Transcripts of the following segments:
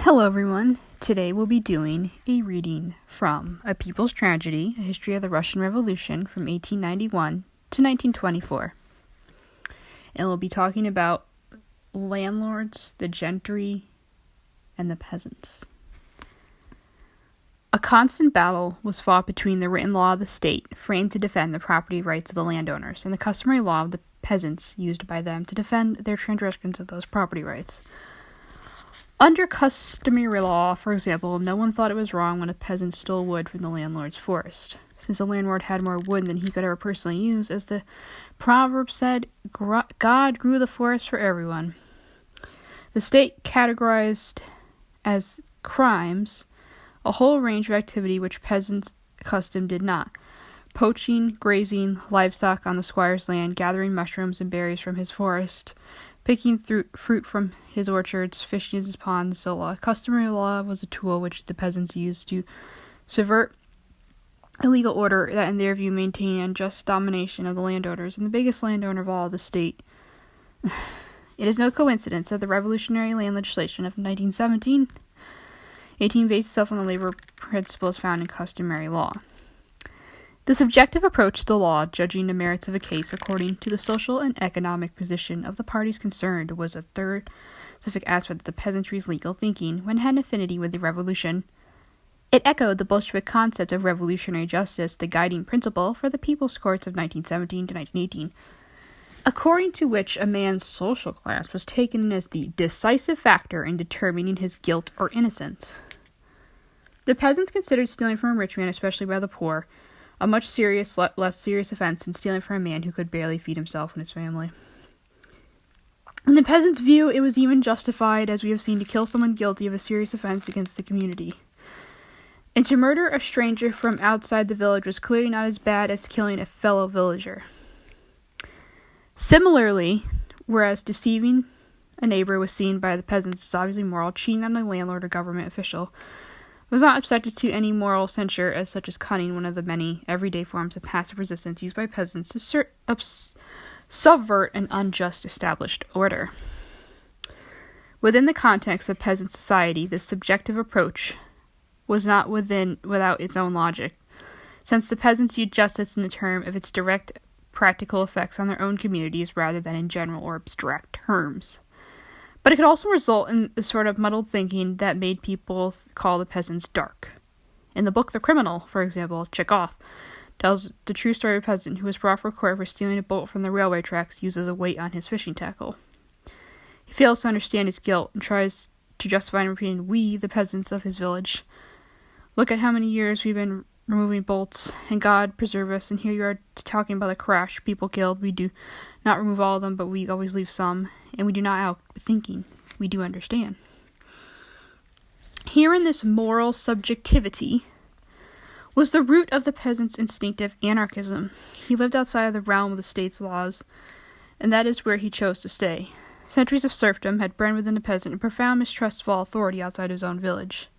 Hello everyone, today we'll be doing a reading from A People's Tragedy, A History of the Russian Revolution from 1891 to 1924. And we'll be talking about landlords, the gentry, and the peasants. A constant battle was fought between the written law of the state, framed to defend the property rights of the landowners, and the customary law of the peasants, used by them to defend their transgressions of those property rights. Under customary law, for example, no one thought it was wrong when a peasant stole wood from the landlord's forest, since the landlord had more wood than he could ever personally use. As the proverb said, God grew the forest for everyone. The state categorized as crimes a whole range of activity which peasant custom did not. Poaching, grazing, livestock on the squire's land, gathering mushrooms and berries from his forest, picking fruit from his orchards, fishing in his ponds, so on. Customary law was a tool which the peasants used to subvert a legal order that, in their view, maintained unjust domination of the landowners and the biggest landowner of all, the state. It is no coincidence that the revolutionary land legislation of 1917 based itself on the labor principles found in customary law. The subjective approach to the law, judging the merits of a case according to the social and economic position of the parties concerned, was a third specific aspect of the peasantry's legal thinking when it had an affinity with the revolution. It echoed the Bolshevik concept of revolutionary justice, the guiding principle for the people's courts of 1917 to 1918, according to which a man's social class was taken as the decisive factor in determining his guilt or innocence. The peasants considered stealing from a rich man, especially by the poor, a much less serious offense than stealing from a man who could barely feed himself and his family. In the peasants' view, it was even justified, as we have seen, to kill someone guilty of a serious offense against the community. And to murder a stranger from outside the village was clearly not as bad as killing a fellow villager. Similarly, whereas deceiving a neighbor was seen by the peasants as obviously moral, cheating on a landlord or government official was not subject to any moral censure, as such as cunning, one of the many everyday forms of passive resistance used by peasants to subvert an unjust established order. Within the context of peasant society, this subjective approach was not without its own logic, since the peasants viewed justice in the term of its direct practical effects on their own communities rather than in general or abstract terms. But it could also result in the sort of muddled thinking that made people call the peasants dark. In the book The Criminal, for example, Chekhov tells the true story of a peasant who was brought for court for stealing a boat from the railway tracks used as a weight on his fishing tackle. He fails to understand his guilt and tries to justify and repeating, "We, the peasants of his village. Look at how many years we've been removing bolts, and God preserve us, and here you are talking about a crash, people killed. We do not remove all of them, but we always leave some, and we do not out thinking. We do understand." Here in this moral subjectivity was the root of the peasant's instinctive anarchism. He lived outside of the realm of the state's laws, and that is where he chose to stay. Centuries of serfdom had bred within the peasant a profound mistrust of all authority outside his own village.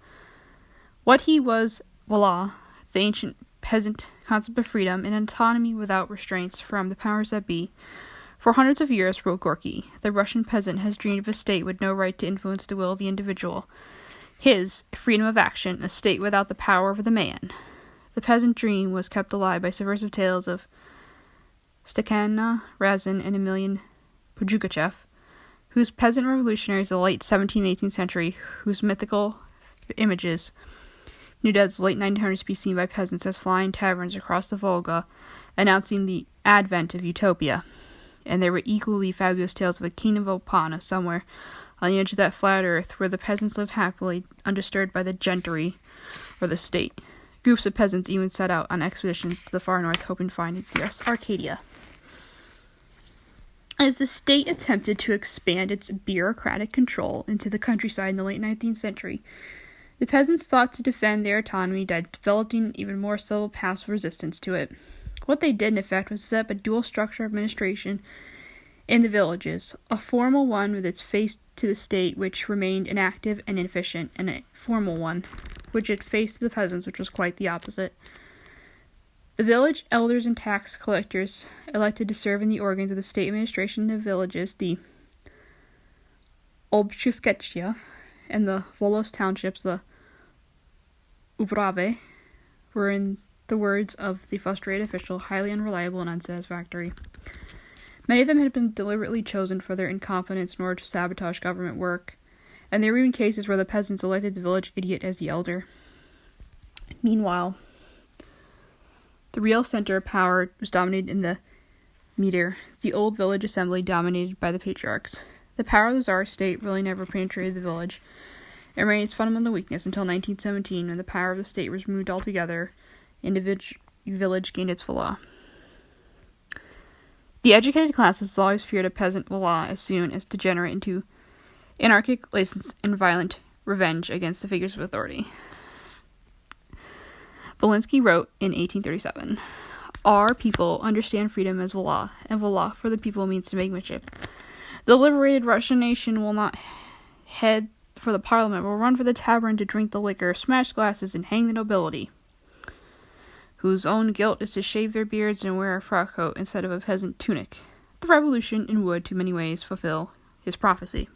What he was, voila, the ancient peasant concept of freedom and autonomy without restraints from the powers that be. For hundreds of years, wrote Gorky, the Russian peasant has dreamed of a state with no right to influence the will of the individual. His freedom of action, a state without the power of the man. The peasant dream was kept alive by subversive tales of Stepanna Razin and Emilian Pugachev, whose peasant revolutionaries of the late 17th and 18th century, whose mythical images New Dead's late 1900s be seen by peasants as flying taverns across the Volga, announcing the advent of utopia. And there were equally fabulous tales of a kingdom of Opana somewhere on the edge of that flat earth, where the peasants lived happily, undisturbed by the gentry or the state. Groups of peasants even set out on expeditions to the far north, hoping to find Arcadia. As the state attempted to expand its bureaucratic control into the countryside in the late 19th century, the peasants sought to defend their autonomy by developing even more subtle passive resistance to it. What they did, in effect, was set up a dual structure of administration in the villages, a formal one with its face to the state, which remained inactive and inefficient, and a formal one, which it faced the peasants, which was quite the opposite. The village elders and tax collectors, elected to serve in the organs of the state administration in the villages, the Obchuskechia, and the Volos townships, the Uprave, were, in the words of the frustrated official, highly unreliable and unsatisfactory. Many of them had been deliberately chosen for their incompetence in order to sabotage government work, and there were even cases where the peasants elected the village idiot as the elder. Meanwhile, the real center of power was dominated in the Meter, the old village assembly dominated by the patriarchs. The power of the Tsar state really never penetrated the village. It remained its fundamental weakness until 1917, when the power of the state was removed altogether and the village gained its voila. The educated classes always feared a peasant voila as soon as to degenerate into anarchic license and violent revenge against the figures of authority. Volinsky wrote in 1837, "Our people understand freedom as voila, and voila for the people means to make mischief. The liberated Russian nation will not head for the parliament, will run for the tavern to drink the liquor, smash glasses, and hang the nobility, whose own guilt is to shave their beards and wear a frock coat instead of a peasant tunic." The revolution would, in many ways, fulfill his prophecy.